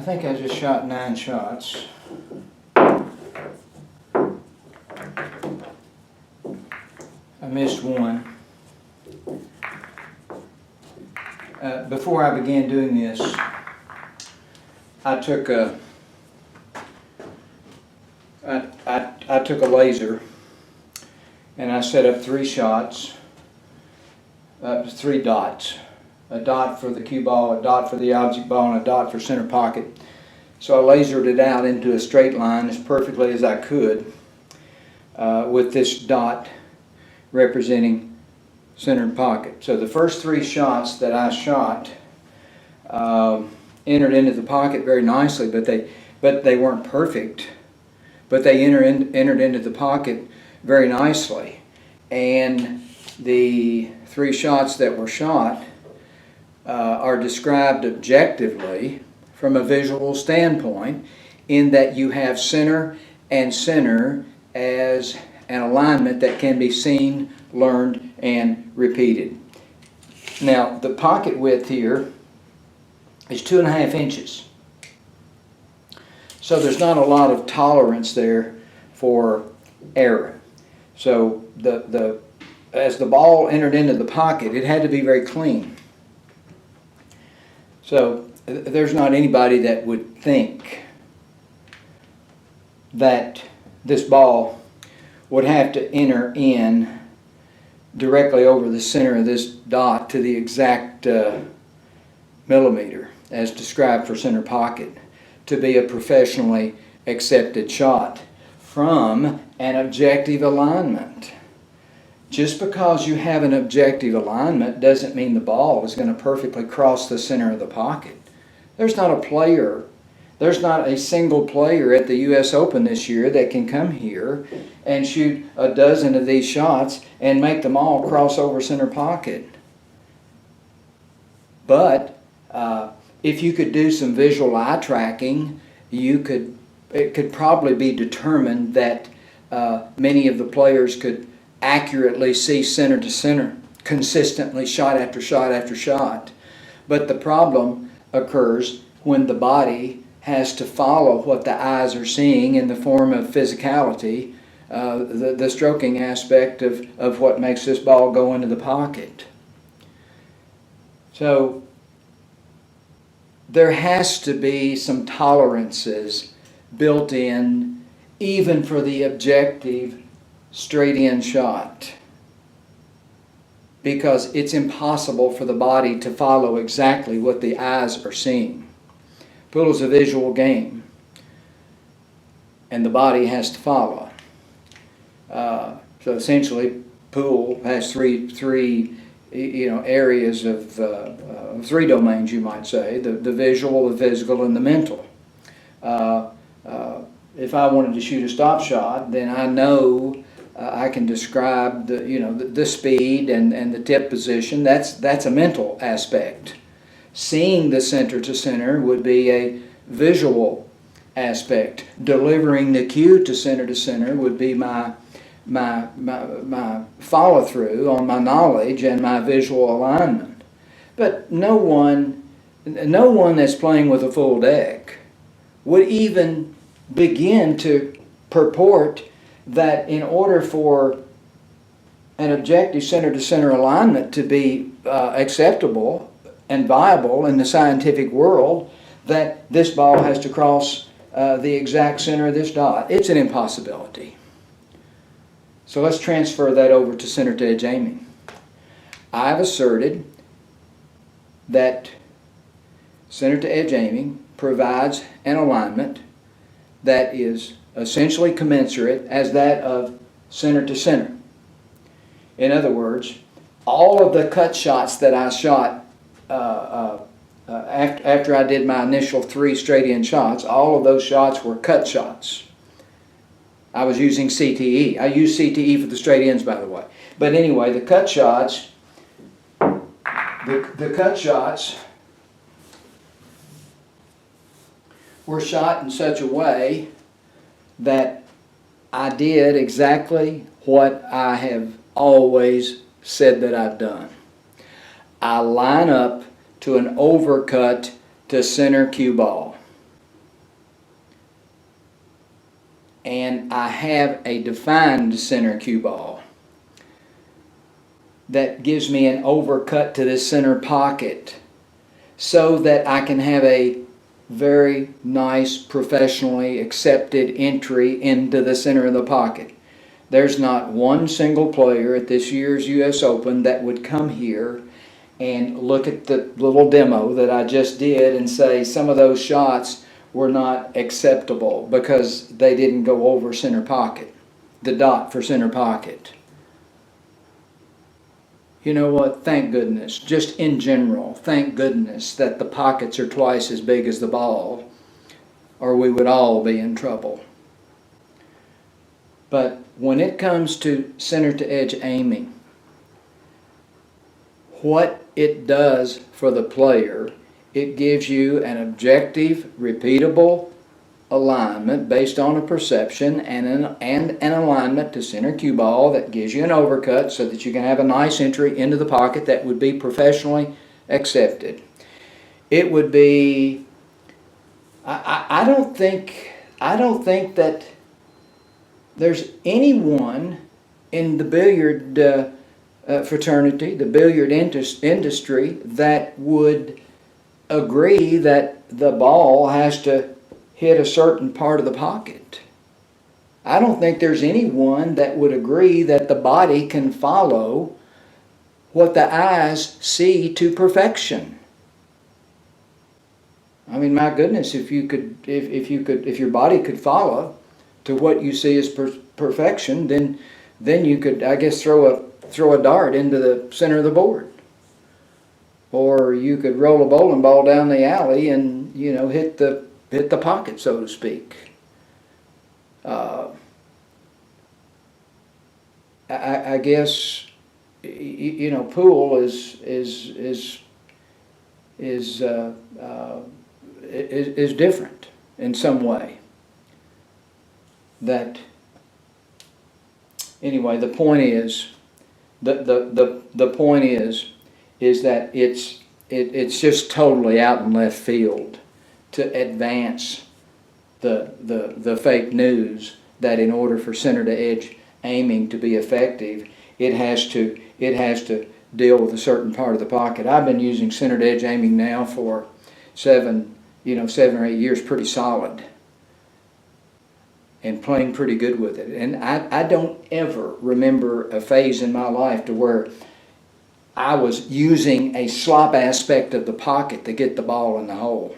think I just shot 9 shots. I missed one. Before I began doing this, I took a laser and I set up 3 shots, 3 dots. A dot for the cue ball, a dot for the object ball, and a dot for center pocket. So I lasered it out into a straight line as perfectly as I could, with this dot representing center pocket. So the first 3 shots that I shot entered into the pocket very nicely, but they weren't perfect. But they entered into the pocket very nicely. And the 3 shots that were shot are described objectively from a visual standpoint, in that you have center and center as an alignment that can be seen, learned, and repeated. Now, the pocket width here is 2.5 inches. So there's not a lot of tolerance there for error. So as the ball entered into the pocket, it had to be very clean. So there's not anybody that would think that this ball would have to enter in directly over the center of this dot to the exact millimeter as described for center pocket to be a professionally accepted shot from an objective alignment. Just because you have an objective alignment doesn't mean the ball is going to perfectly cross the center of the pocket. There's not a single player at the U.S. Open this year that can come here and shoot a dozen of these shots and make them all cross over center pocket. But if you could do some visual eye tracking, it could probably be determined that many of the players could accurately see center to center, consistently, shot after shot after shot. But the problem occurs when the body has to follow what the eyes are seeing in the form of physicality, the stroking aspect of what makes this ball go into the pocket. So there has to be some tolerances built in, even for the objective straight-in shot, because it's impossible for the body to follow exactly what the eyes are seeing. Pool is a visual game, and the body has to follow. So essentially, pool has three areas of 3 domains, you might say: the visual, the physical, and the mental. If I wanted to shoot a stop shot, then I know I can describe the speed and the tip position. That's a mental aspect. Seeing the center to center would be a visual aspect. Delivering the cue to center would be my follow through on my knowledge and my visual alignment. But no one that's playing with a full deck would even begin to purport that in order for an objective center-to-center alignment to be acceptable and viable in the scientific world, that this ball has to cross the exact center of this dot. It's an impossibility. So let's transfer that over to center-to-edge aiming. I've asserted that center-to-edge aiming provides an alignment that is essentially commensurate as that of center to center. In other words, all of the cut shots that I shot after I did my initial 3 straight-in shots, all of those shots were cut shots. I was using CTE. I use CTE for the straight-ins, by the way. But anyway, the cut shots were shot in such a way that I did exactly what I have always said that I've done. I line up to an overcut to center cue ball. and I have a defined center cue ball that gives me an overcut to the center pocket so that I can have a very nice, professionally accepted entry into the center of the pocket. There's not one single player at this year's U.S. Open that would come here and look at the little demo that I just did and say some of those shots were not acceptable because they didn't go over center pocket, the dot for center pocket. You know what? Thank goodness, just in general, thank goodness that the pockets are twice as big as the ball, or we would all be in trouble. But when it comes to center to edge aiming, what it does for the player, it gives you an objective, repeatable alignment based on a perception and an alignment to center cue ball that gives you an overcut so that you can have a nice entry into the pocket that would be professionally accepted. It would be, I don't think that there's anyone in the billiard fraternity, the billiard industry, that would agree that the ball has to hit a certain part of the pocket. I don't think there's anyone that would agree that the body can follow what the eyes see to perfection. I mean, my goodness, if your body could follow to what you see as perfection, then you could, I guess, throw a dart into the center of the board. Or you could roll a bowling ball down the alley and, hit the pocket, so to speak. I guess pool is different in some way. That anyway, the point is the point is that it's just totally out in left field to advance the fake news that in order for center to edge aiming to be effective, it has to deal with a certain part of the pocket. I've been using center to edge aiming now for 7 or 8 years, pretty solid, and playing pretty good with it. And I don't ever remember a phase in my life to where I was using a slop aspect of the pocket to get the ball in the hole.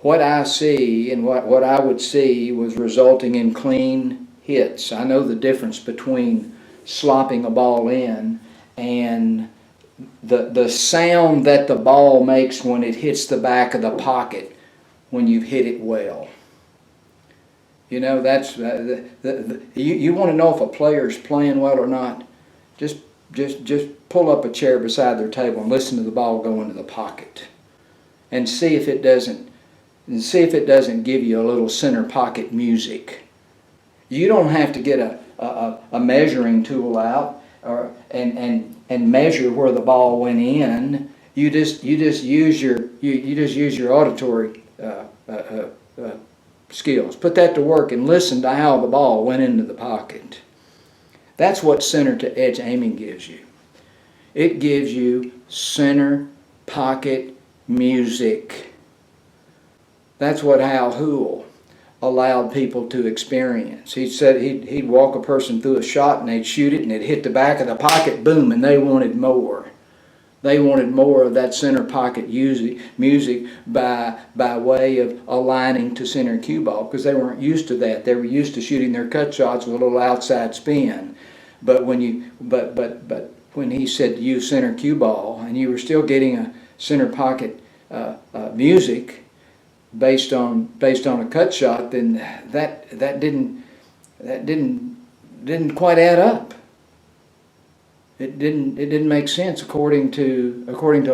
What I see and what I would see was resulting in clean hits. I know the difference between slopping a ball in and the sound that the ball makes when it hits the back of the pocket when you've hit it well. That's you want to know if a player's playing well or not. Just pull up a chair beside their table and listen to the ball go into the pocket, and see if it doesn't give you a little center pocket music. You don't have to get a measuring tool out and measure where the ball went in. You just use your auditory skills. Put that to work and listen to how the ball went into the pocket. That's what center to edge aiming gives you. It gives you center pocket music. That's what Hal Houle allowed people to experience. He said he'd walk a person through a shot and they'd shoot it and it'd hit the back of the pocket, boom, and they wanted more. They wanted more of that center pocket music by way of aligning to center cue ball, because they weren't used to that. They were used to shooting their cut shots with a little outside spin. But when he said use center cue ball, and you were still getting a center pocket music based on a cut shot, then that didn't quite add up. It didn't make sense according to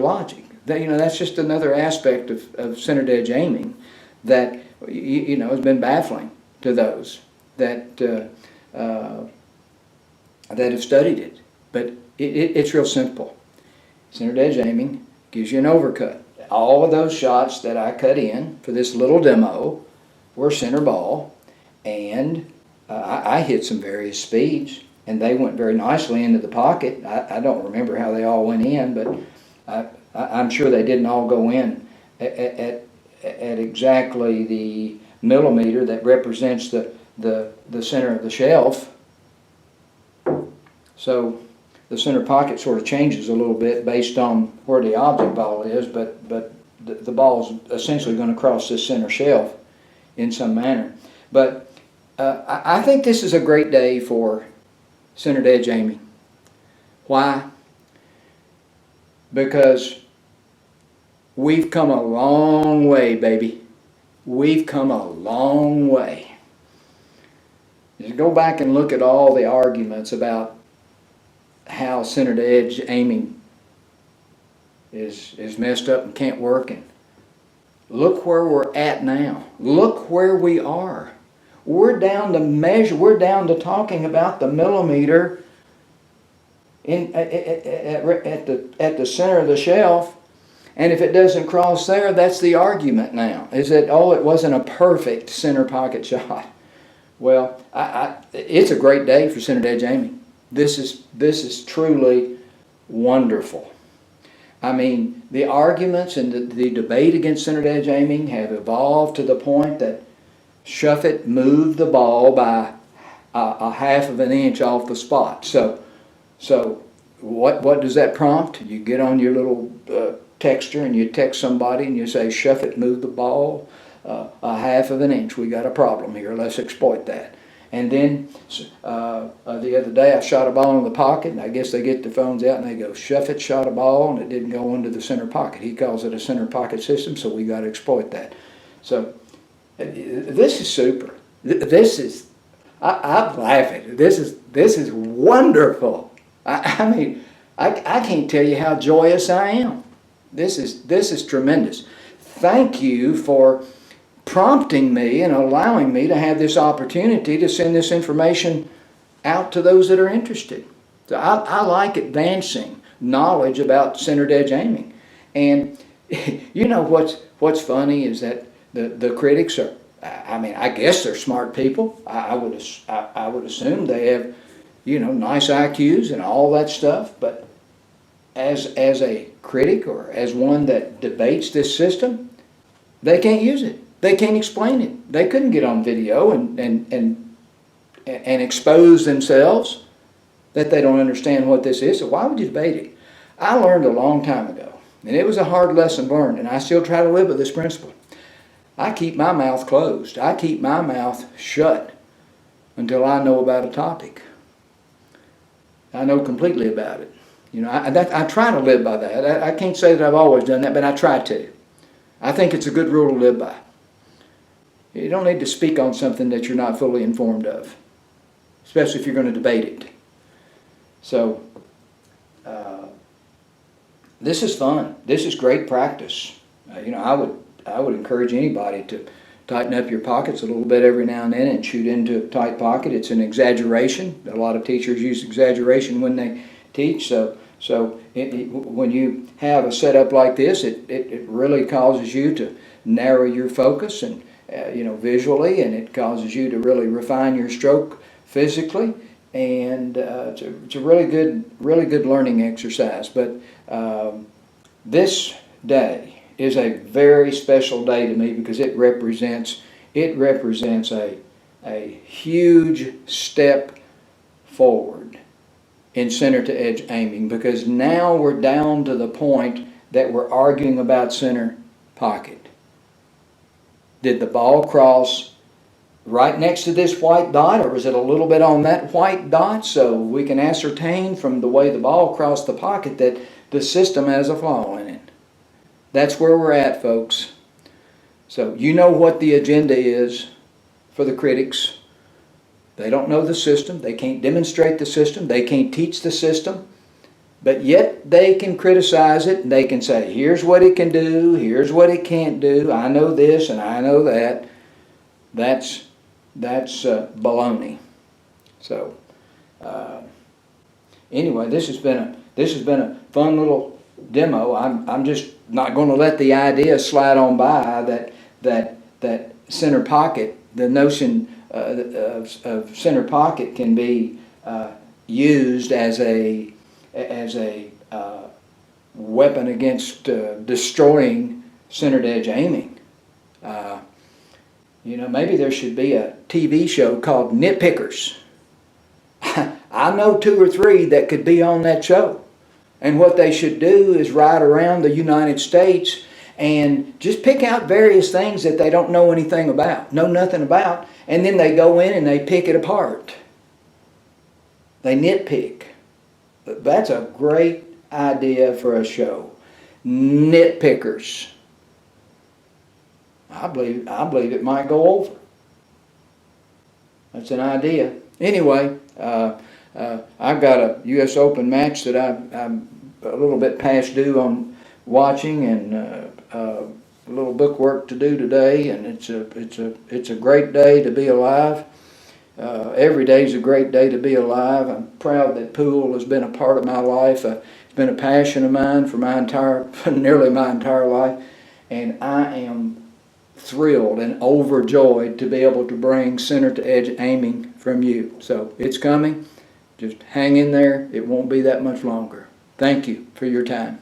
logic. That's just another aspect of center to edge aiming that has been baffling to those that have studied it. But it's real simple. Center to edge aiming gives you an overcut. All of those shots that I cut in for this little demo were center ball, and I hit some various speeds, and they went very nicely into the pocket. I don't remember how they all went in, but I'm sure they didn't all go in at exactly the millimeter that represents the center of the shelf. So the center pocket sort of changes a little bit based on where the object ball is, but the ball is essentially going to cross this center shelf in some manner. But I think this is a great day for centered edge aiming. Why? Because we've come a long way, baby. We've come a long way. You go back and look at all the arguments about how centered edge aiming is messed up and can't work, and look where we're at now. Look where we are. We're down to measure. We're down to talking about the millimeter at the center of the shelf, and if it doesn't cross there, that's the argument now. Is that, oh, it wasn't a perfect center pocket shot? Well, it's a great day for centered edge aiming. This is truly wonderful. I mean, the arguments and the debate against centered edge aiming have evolved to the point that Shuffett moved the ball by a half of an inch off the spot. So what does that prompt? You get on your little texter and you text somebody and you say, Shuffett moved the ball a half of an inch. We got a problem here. Let's exploit that. And then the other day I shot a ball in the pocket, and I guess they get their phones out and they go, Shuffett shot a ball and it didn't go into the center pocket. He calls it a center pocket system, so we got to exploit that. So this is super. This is, I'm laughing. This is wonderful. I mean, I can't tell you how joyous I am. This is tremendous. Thank you for prompting me and allowing me to have this opportunity to send this information out to those that are interested. So I like advancing knowledge about centered edge aiming. And you know what's funny is that the critics are, I mean, I guess they're smart people. I would assume they have, nice IQs and all that stuff. But as a critic or as one that debates this system, they can't use it. They can't explain it. They couldn't get on video and expose themselves that they don't understand what this is. So why would you debate it? I learned a long time ago, and it was a hard lesson learned, and I still try to live with this principle. I keep my mouth closed. I keep my mouth shut until I know about a topic. I know completely about it. I try to live by that. I can't say that I've always done that, but I try to. I think it's a good rule to live by. You don't need to speak on something that you're not fully informed of, especially if you're going to debate it. So, this is fun. This is great practice. I would encourage anybody to tighten up your pockets a little bit every now and then and shoot into a tight pocket. It's an exaggeration. A lot of teachers use exaggeration when they teach. So when you have a setup like this, it really causes you to narrow your focus and visually, and it causes you to really refine your stroke physically, and it's a really good learning exercise. But this day is a very special day to me because it represents a huge step forward in center to edge aiming, because now we're down to the point that we're arguing about center pocket. Did the ball cross right next to this white dot, or was it a little bit on that white dot? So we can ascertain from the way the ball crossed the pocket that the system has a flaw in it. That's where we're at, folks. So you know what the agenda is for the critics. They don't know the system. They can't demonstrate the system. They can't teach the system. But yet they can criticize it, and they can say, here's what it can do, here's what it can't do, I know this and I know that. That's baloney. So anyway, this has been a fun little demo. I'm just not going to let the idea slide on by that center pocket, the notion of center pocket can be used as a weapon against destroying centered edge aiming. You know, maybe there should be a TV show called Nit-Pickers. I know 2 or 3 that could be on that show. And what they should do is ride around the United States and just pick out various things that they don't know anything about, know nothing about, and then they go in and they pick it apart. They nitpick. That's a great idea for a show. Nit-Pickers. I believe it might go over. That's an idea. Anyway, I've got a U.S. Open match that I'm a little bit past due on watching, and a little bookwork to do today. And it's a great day to be alive. Every day is a great day to be alive. I'm proud that pool has been a part of my life. It's been a passion of mine for nearly my entire life, and I am thrilled and overjoyed to be able to bring center to edge aiming from you. So it's coming. Just hang in there. It won't be that much longer. Thank you for your time.